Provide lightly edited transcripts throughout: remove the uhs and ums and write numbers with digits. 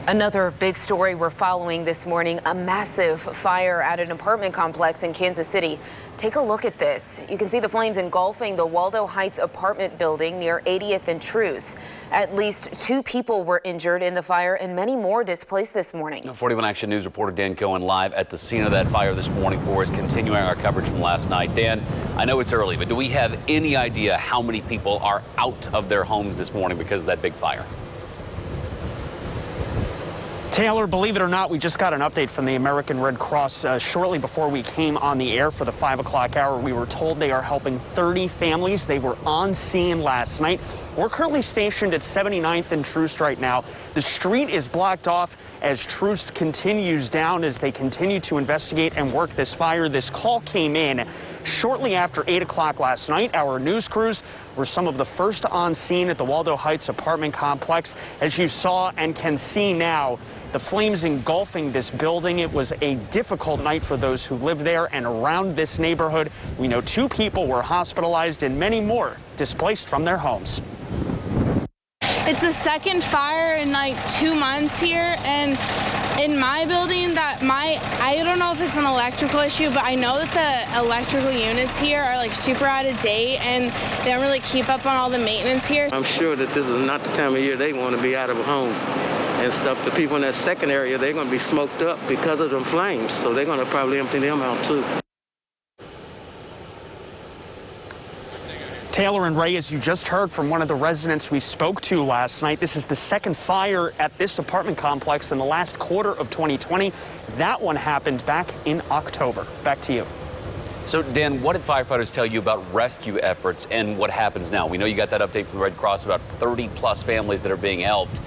Another big story we're following this morning, a massive fire at an apartment complex in Kansas City. Take a look at this. You can see the flames engulfing the Waldo Heights apartment building near 80th and Truce. At least 2 people were injured in the fire and many more displaced this morning. 41 Action News reporter Dan Cohen live at the scene of that fire this morning for us, continuing our coverage from last night. Dan, I know it's early, but do we have any idea how many people are out of their homes this morning because of that big fire? Taylor, believe it or not, we just got an update from the American Red Cross shortly before we came on the air for the 5 o'clock hour. We were told they are helping 30 families. They were on scene last night. We're currently stationed at 79th and Troost right now. The street is blocked off as Troost continues down as they continue to investigate and work this fire. This call came in shortly after 8 o'clock last night. Our news crews were some of the first on scene at the Waldo Heights apartment complex. As you saw and can see now, the flames engulfing this building. It was a difficult night for those who live there and around this neighborhood. We know 2 people were hospitalized and many more displaced from their homes. It's the second fire in like 2 months here, and in my building I don't know if it's an electrical issue, but I know that the electrical units here are like super out of date and they don't really keep up on all the maintenance here. I'm sure that this is not the time of year they want to be out of a home and stuff. The people in that second area, they're going to be smoked up because of them flames, so they're going to probably empty them out too. Taylor and Ray, as you just heard from one of the residents we spoke to last night, this is the second fire at this apartment complex in the last quarter of 2020. That one happened back in October. Back to you. So, Dan, what did firefighters tell you about rescue efforts and what happens now? We know you got that update from the Red Cross about 30-plus families that are being helped.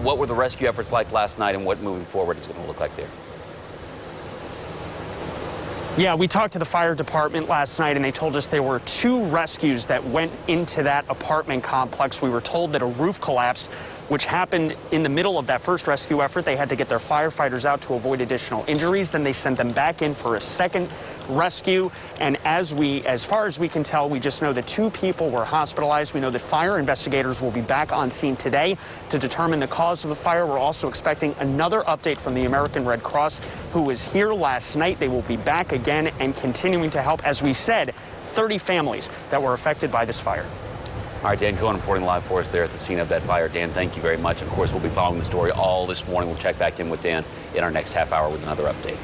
What were the rescue efforts like last night, and what moving forward is going to look like there? Yeah, we talked to the fire department last night, and they told us there were 2 rescues that went into that apartment complex. We were told that a roof collapsed, which happened in the middle of that first rescue effort. They had to get their firefighters out to avoid additional injuries. Then they sent them back in for a second rescue. And as far as we can tell, we just know that 2 people were hospitalized. We know that fire investigators will be back on scene today to determine the cause of the fire. We're also expecting another update from the American Red Cross, who was here last night. They will be back again and continuing to help, as we said, 30 families that were affected by this fire. All right, Dan Cohen reporting live for us there at the scene of that fire. Dan, thank you very much. Of course, we'll be following the story all this morning. We'll check back in with Dan in our next half hour with another update.